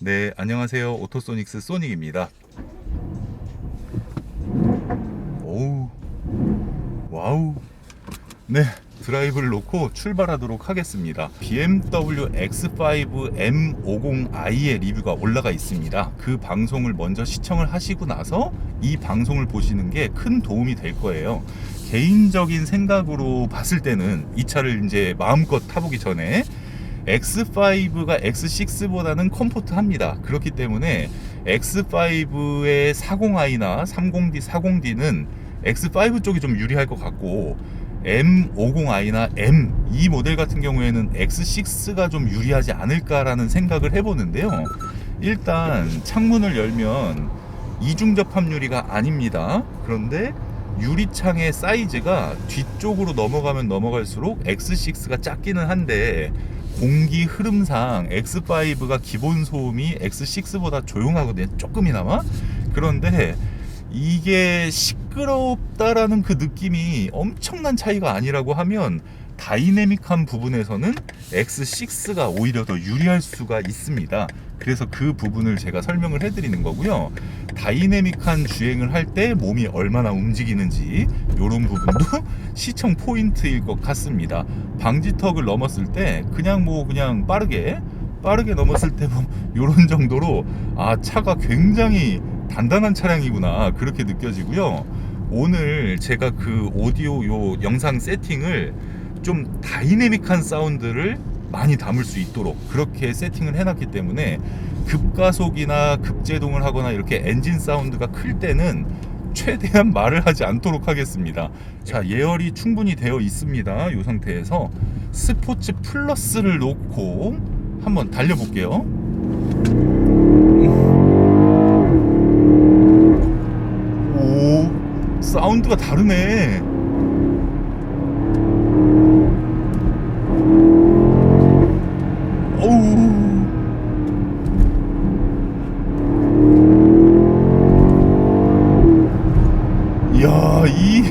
네, 안녕하세요. 오토소닉스 소닉입니다. 오우, 와우. 네, 드라이브를 놓고 출발하도록 하겠습니다. BMW X5 M50i의 리뷰가 올라가 있습니다. 그 방송을 먼저 시청을 하시고 나서 이 방송을 보시는 게 큰 도움이 될 거예요. 개인적인 생각으로 봤을 때는 이 차를 이제 마음껏 타보기 전에 X5가 X6보다는 컴포트합니다. 그렇기 때문에 X5의 40i나 30D, 40D는 X5 쪽이 좀 유리할 것 같고, M50i나 M 이 모델 같은 경우에는 X6가 좀 유리하지 않을까라는 생각을 해보는데요. 일단 창문을 열면 이중접합 유리가 아닙니다. 그런데 유리창의 사이즈가 뒤쪽으로 넘어가면 넘어갈수록 X6가 작기는 한데, 공기 흐름상 X5가 기본 소음이 X6보다 조용하거든요. 조금이나마. 그런데 이게 시끄럽다라는 그 느낌이 엄청난 차이가 아니라고 하면 다이내믹한 부분에서는 X6가 오히려 더 유리할 수가 있습니다. 그래서 그 부분을 제가 설명을 해드리는 거고요. 다이내믹한 주행을 할 때 몸이 얼마나 움직이는지 이런 부분도 시청 포인트일 것 같습니다. 방지턱을 넘었을 때 그냥 빠르게 넘었을 때 이런 정도로 차가 굉장히 단단한 차량이구나 그렇게 느껴지고요. 오늘 제가 그 오디오 요 영상 세팅을 좀 다이내믹한 사운드를 많이 담을 수 있도록 그렇게 세팅을 해놨기 때문에 급가속이나 급제동을 하거나 이렇게 엔진 사운드가 클 때는 최대한 말을 하지 않도록 하겠습니다. 자, 예열이 충분히 되어 있습니다. 이 상태에서 스포츠 플러스를 놓고 한번 달려볼게요. 오, 사운드가 다르네. 어우, 이야, 이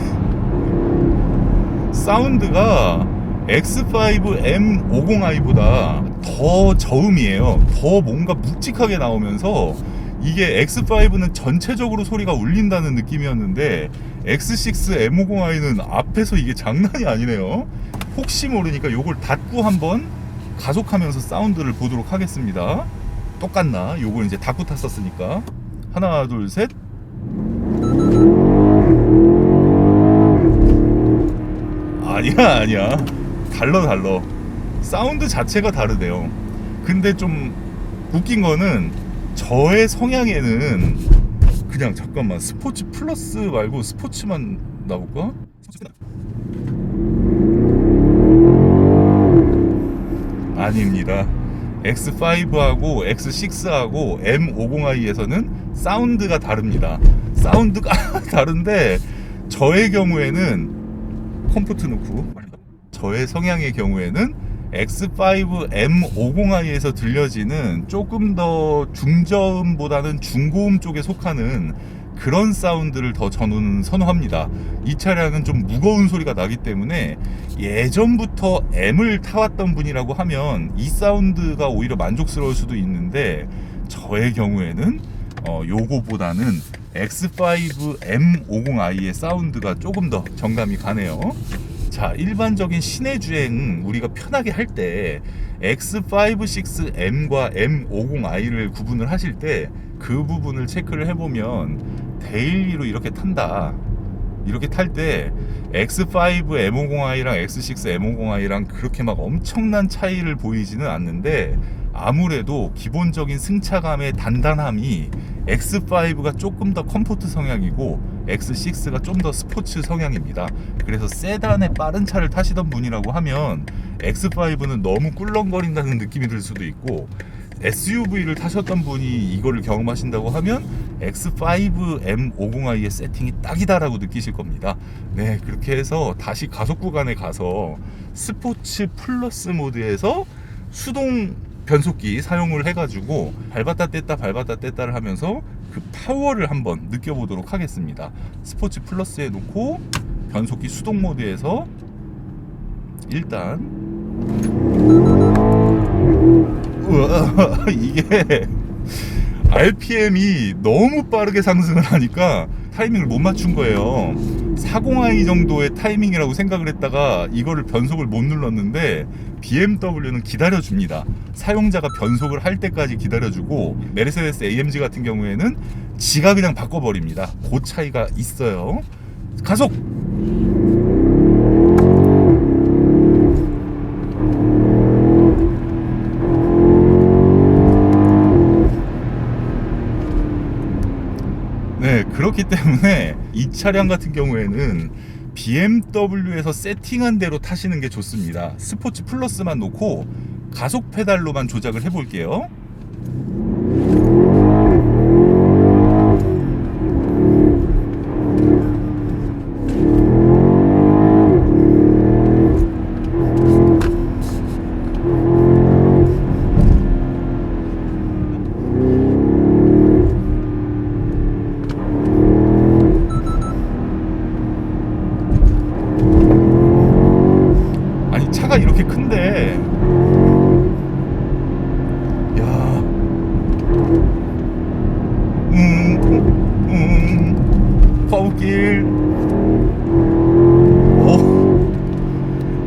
사운드가 X5 M50i보다 더 저음이에요. 더 뭔가 묵직하게 나오면서, 이게 X5는 전체적으로 소리가 울린다는 느낌이었는데 X6 M50i는 앞에서 이게 장난이 아니네요. 혹시 모르니까 요걸 닫고 한번 가속하면서 사운드를 보도록 하겠습니다. 똑같나? 요걸 이제 닫고 탔었으니까. 하나, 둘, 셋. 아니야. 달라. 사운드 자체가 다르대요. 근데 좀 웃긴 거는 저의 성향에는 그냥, 잠깐만, 스포츠 플러스 말고 스포츠만 나볼까? 아닙니다. X5하고 X6하고 M50i에서는 사운드가 다릅니다. 사운드가 다른데, 저의 경우에는 컴포트 놓고, 저의 성향의 경우에는 X5 M50i에서 들려지는 조금 더 중저음보다는 중고음 쪽에 속하는 그런 사운드를 더 저는 선호합니다. 이 차량은 좀 무거운 소리가 나기 때문에 예전부터 M을 타왔던 분이라고 하면 이 사운드가 오히려 만족스러울 수도 있는데, 저의 경우에는 요거보다는 X5 M50i의 사운드가 조금 더 정감이 가네요. 자, 일반적인 시내 주행 우리가 편하게 할 때 X5, 6M과 M50i를 구분을 하실 때 그 부분을 체크를 해보면, 데일리로 이렇게 탄다, 이렇게 탈 때 X5 M50i랑 X6 M50i랑 그렇게 막 엄청난 차이를 보이지는 않는데, 아무래도 기본적인 승차감의 단단함이 X5가 조금 더 컴포트 성향이고 X6가 좀 더 스포츠 성향입니다. 그래서 세단의 빠른 차를 타시던 분이라고 하면 X5는 너무 꿀렁거린다는 느낌이 들 수도 있고, SUV를 타셨던 분이 이거를 경험하신다고 하면 X5 M50i의 세팅이 딱이다라고 느끼실 겁니다. 네, 그렇게 해서 다시 가속 구간에 가서 스포츠 플러스 모드에서 수동 변속기 사용을 해가지고 밟았다 뗐다를 하면서 그 파워를 한번 느껴보도록 하겠습니다. 스포츠 플러스에 놓고 변속기 수동 모드에서 일단, 우와, 이게 RPM이 너무 빠르게 상승을 하니까 타이밍을 못 맞춘 거예요. 40i 정도의 타이밍이라고 생각을 했다가 이거를 변속을 못 눌렀는데 BMW는 기다려줍니다. 사용자가 변속을 할 때까지 기다려주고, 메르세데스 AMG 같은 경우에는 지가 그냥 바꿔버립니다. 그 차이가 있어요. 가속! 네, 그렇기 때문에 이 차량 같은 경우에는 BMW에서 세팅한 대로 타시는 게 좋습니다. 스포츠 플러스만 놓고 가속 페달로만 조작을 해볼게요. 차가 이렇게 큰데, 야, 파우길,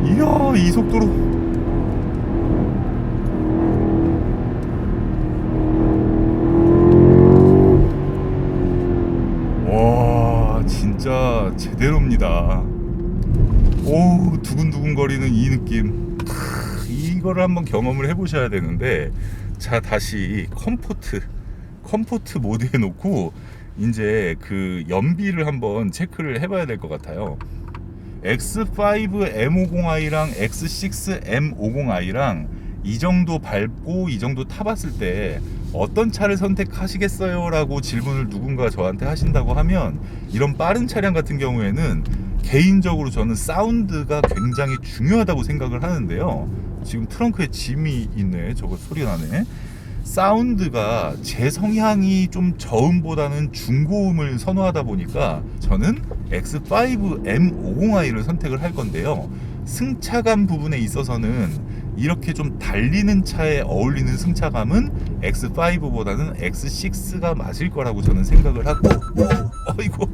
이야, 이 속도로. 와, 진짜 제대로입니다. 오, 두근두근 거리는 이 느낌. 이거를 한번 경험을 해보셔야 되는데, 자, 다시 컴포트 모드에 놓고 이제 그 연비를 한번 체크를 해봐야 될 것 같아요. X5 M50i랑 X6 M50i랑 이 정도 밟고 이 정도 타봤을 때 어떤 차를 선택하시겠어요? 라고 질문을 누군가 저한테 하신다고 하면, 이런 빠른 차량 같은 경우에는 개인적으로 저는 사운드가 굉장히 중요하다고 생각을 하는데요. 지금 트렁크에 짐이 있네. 저거 소리 나네. 사운드가 제 성향이 좀 저음보다는 중고음을 선호하다 보니까 저는 X5 M50i를 선택을 할 건데요. 승차감 부분에 있어서는 이렇게 좀 달리는 차에 어울리는 승차감은 X5보다는 X6가 맞을 거라고 저는 생각을 하고, 어이구,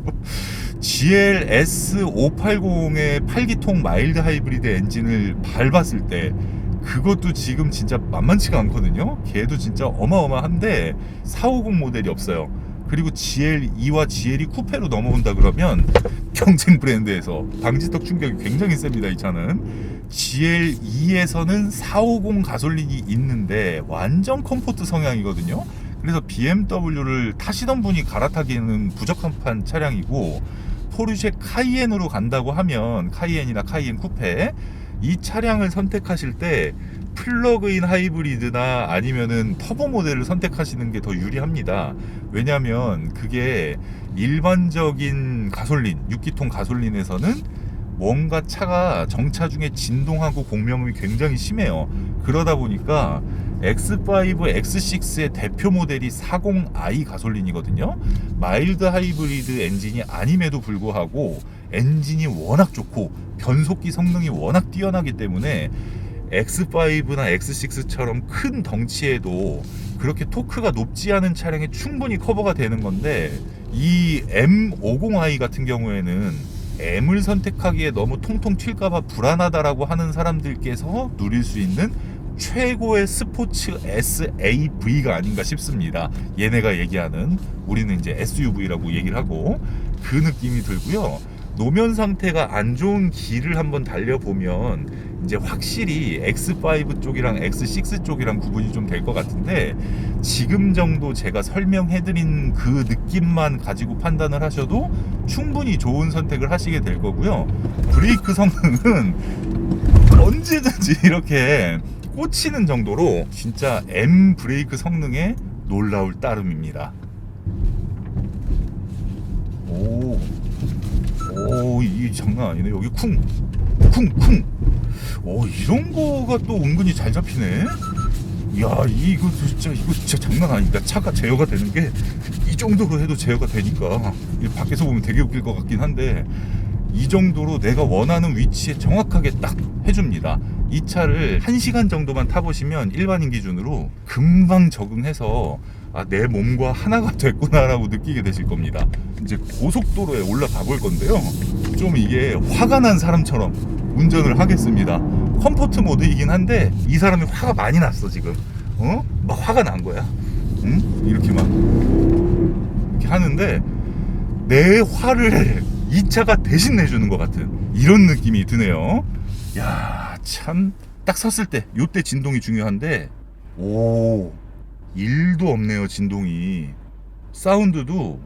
GLS 580의 8기통 마일드 하이브리드 엔진을 밟았을 때 그것도 지금 진짜 만만치가 않거든요. 걔도 진짜 어마어마한데 450 모델이 없어요. 그리고 GL2와 GLE 쿠페로 넘어온다 그러면 경쟁 브랜드에서 방지턱 충격이 굉장히 셉니다. 이 차는 GL2에서는 450 가솔린이 있는데 완전 컴포트 성향이거든요. 그래서 BMW를 타시던 분이 갈아타기에는 부적합한 차량이고, 포르쉐 카이엔으로 간다고 하면 카이엔이나 카이엔 쿠페, 이 차량을 선택하실 때 플러그인 하이브리드나 아니면은 터보 모델을 선택하시는 게 더 유리합니다. 왜냐하면 그게 일반적인 가솔린, 6기통 가솔린에서는 뭔가 차가 정차 중에 진동하고 공명음이 굉장히 심해요. 그러다 보니까 X5, X6의 대표 모델이 40i 가솔린이거든요. 마일드 하이브리드 엔진이 아님에도 불구하고 엔진이 워낙 좋고 변속기 성능이 워낙 뛰어나기 때문에 X5나 X6처럼 큰 덩치에도 그렇게 토크가 높지 않은 차량에 충분히 커버가 되는 건데, 이 M50i 같은 경우에는 M을 선택하기에 너무 통통 튈까봐 불안하다라고 하는 사람들께서 누릴 수 있는 최고의 스포츠 SAV가 아닌가 싶습니다. 얘네가 얘기하는, 우리는 이제 SUV라고 얘기를 하고, 그 느낌이 들고요. 노면 상태가 안 좋은 길을 한번 달려보면 이제 확실히 X5 쪽이랑 X6 쪽이랑 구분이 좀 될 것 같은데, 지금 정도 제가 설명해드린 그 느낌만 가지고 판단을 하셔도 충분히 좋은 선택을 하시게 될 거고요. 브레이크 성능은 언제든지 이렇게 꽂히는 정도로 진짜 M 브레이크 성능에 놀라울 따름입니다. 오, 이 장난 아니네. 여기 쿵. 이런 거가 또 은근히 잘 잡히네. 이야, 이거 진짜 장난 아닙니다. 차가 제어가 되는 게 이 정도로 해도 제어가 되니까, 밖에서 보면 되게 웃길 것 같긴 한데, 이 정도로 내가 원하는 위치에 정확하게 딱 해줍니다. 이 차를 1시간 정도만 타보시면 일반인 기준으로 금방 적응해서 아, 내 몸과 하나가 됐구나라고 느끼게 되실 겁니다. 이제 고속도로에 올라가 볼 건데요. 좀 이게 화가 난 사람처럼 운전을 하겠습니다. 컴포트 모드이긴 한데 이 사람이 화가 많이 났어 지금. 막 화가 난 거야. 응? 이렇게 막 이렇게 하는데 내 화를 이 차가 대신 내주는 것 같은 이런 느낌이 드네요. 야, 참 딱 섰을 때 요때 진동이 중요한데 오, 1도 없네요 진동이. 사운드도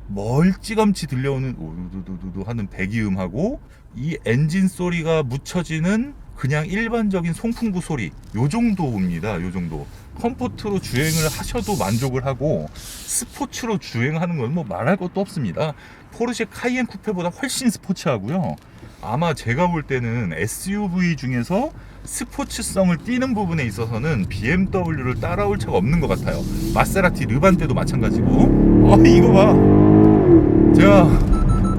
멀찌감치 들려오는 오두두두두 하는 배기음하고 이 엔진 소리가 묻혀지는 그냥 일반적인 송풍구 소리 요 정도입니다. 요 정도. 컴포트로 주행을 하셔도 만족을 하고 스포츠로 주행하는 건 뭐 말할 것도 없습니다. 포르쉐 카이엔 쿠페보다 훨씬 스포츠하고요. 아마 제가 볼 때는 SUV 중에서 스포츠성을 띠는 부분에 있어서는 BMW를 따라올 차가 없는 것 같아요. 마세라티 르반 때도 마찬가지고. 이거 봐. 제가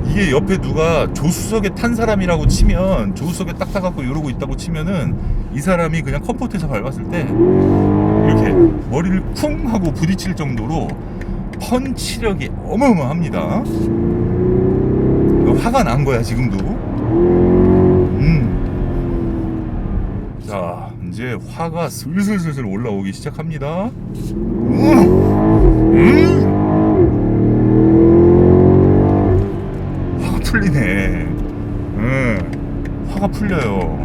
이게 옆에 누가 조수석에 탄 사람이라고 치면, 조수석에 딱 타갖고 이러고 있다고 치면은 이 사람이 그냥 컴포트에서 밟았을 때 이렇게 머리를 쿵 하고 부딪힐 정도로 펀치력이 어마어마합니다. 화가 난 거야 지금도. 자, 이제 화가 슬슬슬슬 올라오기 시작합니다. 화가 풀리네. 화가 풀려요.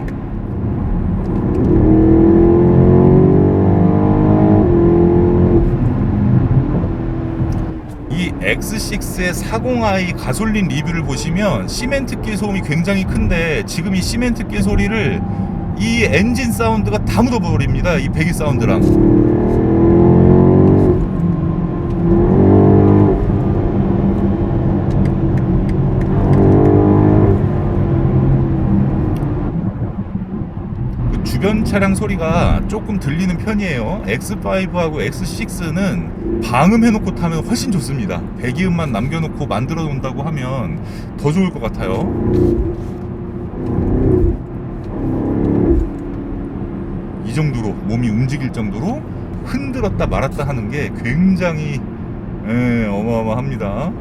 이 X6의 40i 가솔린 리뷰를 보시면 시멘트길 소음이 굉장히 큰데 지금 이 시멘트길 소리를 이 엔진 사운드가 다 묻어버립니다. 이 배기 사운드랑. 그 주변 차량 소리가 조금 들리는 편이에요. X5하고 X6는 방음해놓고 타면 훨씬 좋습니다. 배기음만 남겨놓고 만들어 놓는다고 하면 더 좋을 것 같아요. 이 정도로 몸이 움직일 정도로 흔들었다 말았다 하는 게 굉장히 어마어마합니다.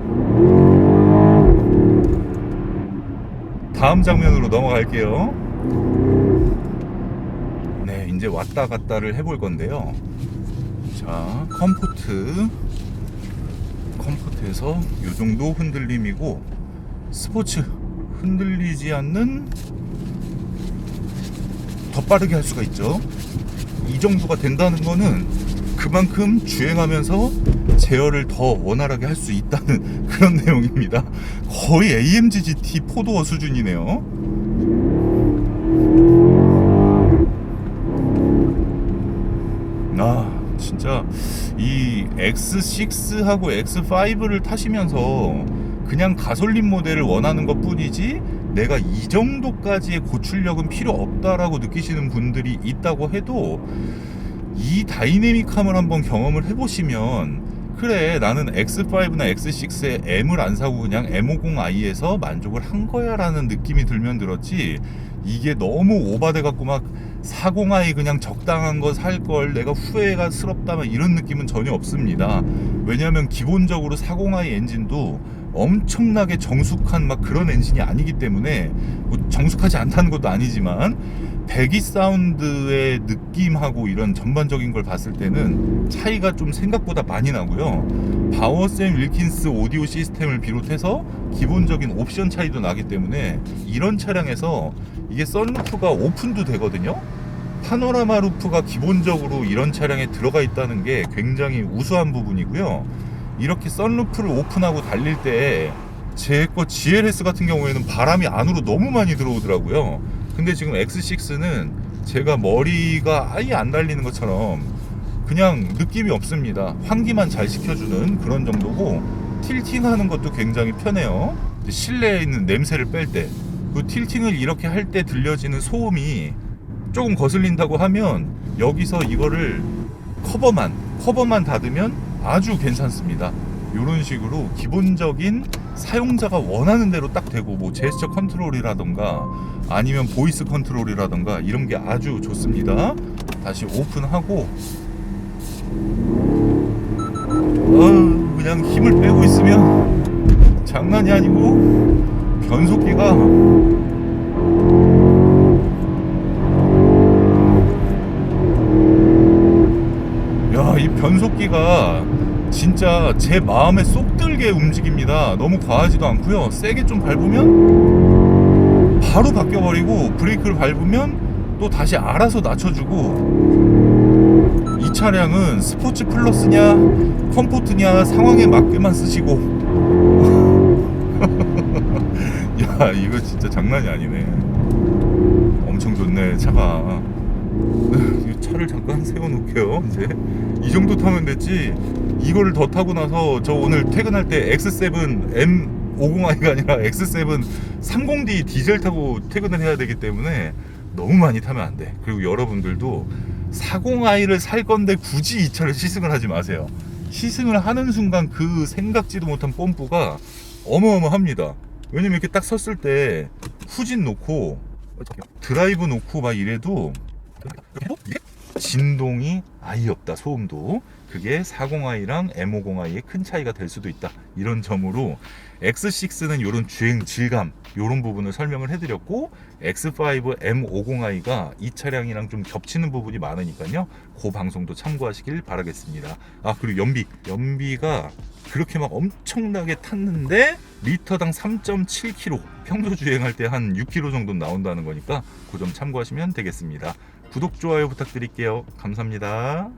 다음 장면으로 넘어갈게요. 네, 이제 왔다 갔다를 해볼 건데요. 자, 컴포트에서 이 정도 흔들림이고, 스포츠 흔들리지 않는 더 빠르게 할 수가 있죠. 이 정도가 된다는 거는 그만큼 주행하면서 제어를 더 원활하게 할 수 있다는 그런 내용입니다. 거의 AMG GT 4도어 수준이네요. 진짜 이 X6하고 X5를 타시면서 그냥 가솔린 모델을 원하는 것 뿐이지 내가 이 정도까지의 고출력은 필요 없다라고 느끼시는 분들이 있다고 해도 이 다이내믹함을 한번 경험을 해보시면, 그래, 나는 X5나 X6에 M을 안 사고 그냥 M50i에서 만족을 한 거야 라는 느낌이 들면 들었지, 이게 너무 오바돼 갖고 막 40i 그냥 적당한 거 살 걸 내가 후회가 스럽다 이런 느낌은 전혀 없습니다. 왜냐하면 기본적으로 40i 엔진도 엄청나게 정숙한 막 그런 엔진이 아니기 때문에, 뭐 정숙하지 않다는 것도 아니지만 배기 사운드의 느낌하고 이런 전반적인 걸 봤을 때는 차이가 좀 생각보다 많이 나고요. 바워샘 윌킨스 오디오 시스템을 비롯해서 기본적인 옵션 차이도 나기 때문에 이런 차량에서 이게 썬루프가 오픈도 되거든요. 파노라마 루프가 기본적으로 이런 차량에 들어가 있다는 게 굉장히 우수한 부분이고요. 이렇게 썬루프를 오픈하고 달릴 때 제 거 GLS 같은 경우에는 바람이 안으로 너무 많이 들어오더라고요. 근데 지금 X6는 제가 머리가 아예 안 달리는 것처럼 그냥 느낌이 없습니다. 환기만 잘 시켜주는 그런 정도고, 틸팅하는 것도 굉장히 편해요. 실내에 있는 냄새를 뺄 때, 그 틸팅을 이렇게 할 때 들려지는 소음이 조금 거슬린다고 하면 여기서 이거를 커버만 닫으면 아주 괜찮습니다. 이런 식으로 기본적인 사용자가 원하는 대로 딱 되고, 뭐 제스처 컨트롤이라던가 아니면 보이스 컨트롤이라던가 이런 게 아주 좋습니다. 다시 오픈하고 그냥 힘을 빼고 있으면 장난이 아니고 변속기가 이 변속기가 진짜 제 마음에 쏙 들게 움직입니다. 너무 과하지도 않고요. 세게 좀 밟으면 바로 바뀌어버리고 브레이크를 밟으면 또 다시 알아서 낮춰주고 이 차량은 스포츠 플러스냐 컴포트냐 상황에 맞게만 쓰시고 야 이거 진짜 장난이 아니네. 엄청 좋네 차가. 차를 잠깐 세워놓을게요. 이제 이 정도 타면 됐지 이거를 더 타고 나서 저 오늘 퇴근할 때 X7 M50i가 아니라 X7 30D 디젤 타고 퇴근을 해야 되기 때문에 너무 많이 타면 안 돼. 그리고 여러분들도 40i를 살 건데 굳이 이 차를 시승을 하지 마세요. 시승을 하는 순간 그 생각지도 못한 뽐뿌가 어마어마합니다. 왜냐면 이렇게 딱 섰을 때 후진 놓고 드라이브 놓고 막 이래도 진동이 아예 없다. 소음도. 그게 40i랑 M50i의 큰 차이가 될 수도 있다. 이런 점으로 X6는 이런 주행 질감 이런 부분을 설명을 해드렸고 X5 M50i가 이 차량이랑 좀 겹치는 부분이 많으니까요. 그 방송도 참고하시길 바라겠습니다. 아 그리고 연비가 그렇게 막 엄청나게 탔는데 리터당 3.7km 평소 주행할 때 한 6km 정도 나온다는 거니까 그 점 참고하시면 되겠습니다. 구독, 좋아요 부탁드릴게요. 감사합니다.